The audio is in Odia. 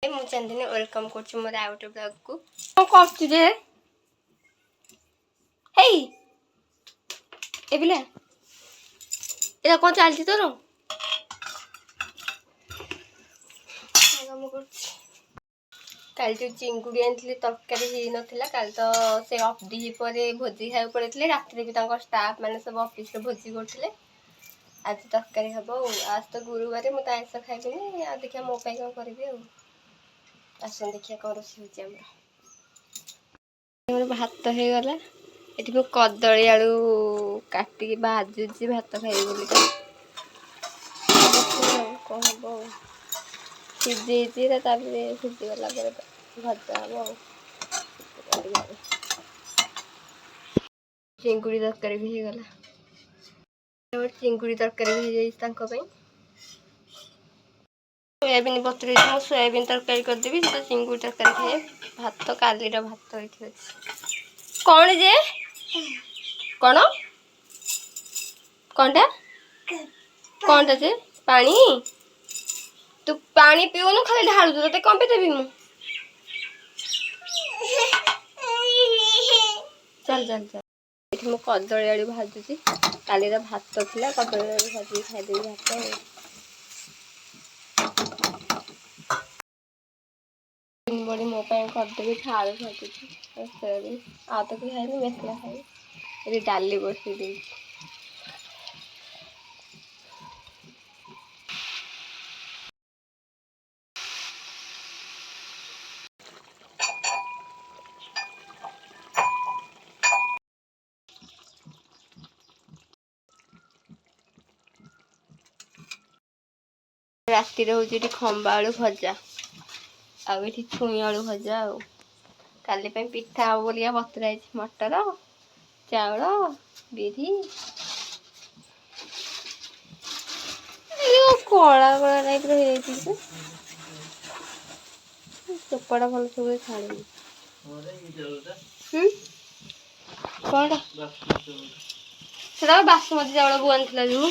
ମୁଁ ଚାନ୍ଦିନୀ ୱେଲକମ୍ କରୁଛି ମୋର ଆଉ ଗୋଟେ ବ୍ଲଗକୁ। କ'ଣ କରୁଛୁ ଯେ? ହେଇ ଏ ପିଲା ଏଇଟା କ'ଣ ଚାଲିଛି ତୋର? କାମ କରୁଛି। କାଲି ଯେଉଁ ଚିଙ୍ଗୁଡ଼ି ଆଣିଥିଲି ତରକାରୀ ହେଇନଥିଲା। କାଲି ତ ସେ ଦ୍ୱିପହରେ ଭୋଜି ଖାଇବାକୁ ପଳେଇଥିଲେ। ରାତିରେ ବି ତାଙ୍କ ଷ୍ଟାଫ୍ ମାନେ ସବୁ ଅଫିସରେ ଭୋଜି କରୁଥିଲେ। ଆଜି ତରକାରୀ ହେବ ଆଉ। ଆଜି ତ ଗୁରୁବାର, ମୁଁ ତ ଆଇଁଷ ଖାଇବିନି। ଆଉ ଦେଖିବା ମୋ ପାଇଁ କ'ଣ କରିବି ଆଉ। ଆସନ୍ତୁ ଦେଖିବା କ'ଣ ରୋଷେଇ ହେଉଛି ଆମର ଭାତ ହେଇଗଲା। ଏଠି ମୁଁ କଦଳୀ ଆଳୁ କାଟିକି ଭାଜୁଛି ଭାତ ଖାଇବି ବୋଲି। କ'ଣ ହେବ ଆଉ। ସିଝେଇଛି ତାପରେ ସିଝିଗଲା ପରେ ଭଜା ହେବ ଆଉ। ଚିଙ୍ଗୁଡ଼ି ତରକାରୀ ବି ହେଇଗଲା। ଚିଙ୍ଗୁଡ଼ି ତରକାରୀ ବି ହେଇଯାଇଛି ତାଙ୍କ ପାଇଁ। ସୋୟାବିନ୍ ବତୁରେଇଛି, ମୁଁ ସୋୟାବିନ୍ ତରକାରୀ କରିଦେବି। ସେଟା ଚିଙ୍ଗୁଡ଼ି ତରକାରୀ ଖାଇବେ। ଭାତ କାଲିର ଭାତ ଏଇଠି ଅଛି। କ'ଣ ଯେ କ'ଣ କ'ଣଟା କ'ଣଟା ଯେ ପାଣି? ତୁ ପାଣି ପିଉନୁ, ଖାଲି ଢାଳୁଛୁ। ତତେ କ'ଣ ପାଇଁ ଦେବି ମୁଁ? ଚାଲ ଚାଲ ଚାଲ। ଏଠି ମୁଁ କଦଳୀ ଆଳୁ ଭାଜୁଛି। କାଲିର ଭାତ ଥିଲା, କଦଳୀ ଆଳୁ ଭାଜିକି ଖାଇଦେବି ଭାତ ଆଉ। ବଡ଼ି ମୋ ପାଇଁ କରିଦେବି। ଆଳୁ ଭାଜୁଛି ସୋୟାବିନ୍। ଆଉ ତ କିଛି ଖାଇନି, ମସଲା ଖାଇବି। ଏଠି ଡାଲି ବସେଇ ଦେଇଛି। ରାତିରେ ହେଉଛି ଏଠି ଖମ୍ବା ଆଳୁ ଭଜା, ଆଉ ଏଠି ଛୁଇଁ ଆଳୁ ଭଜା ଆଉ। କାଲି ପାଇଁ ପିଠା ହବ ବୋଲିକା ବତୁରା ହେଇଛି। ମଟର, ଚାଉଳ, ବିରି। କଳା କଳା ଟାଇପ୍ର ହେଇଯାଇଛି ଯେ ଚୋପାଟା ଭଲ ସବୁ ଛାଡ଼ୁନି। କ'ଣଟା ସେଟା ବାସୁମତୀ ଚାଉଳ ବୋଉ ଆଣିଥିଲା ଯୋଉ।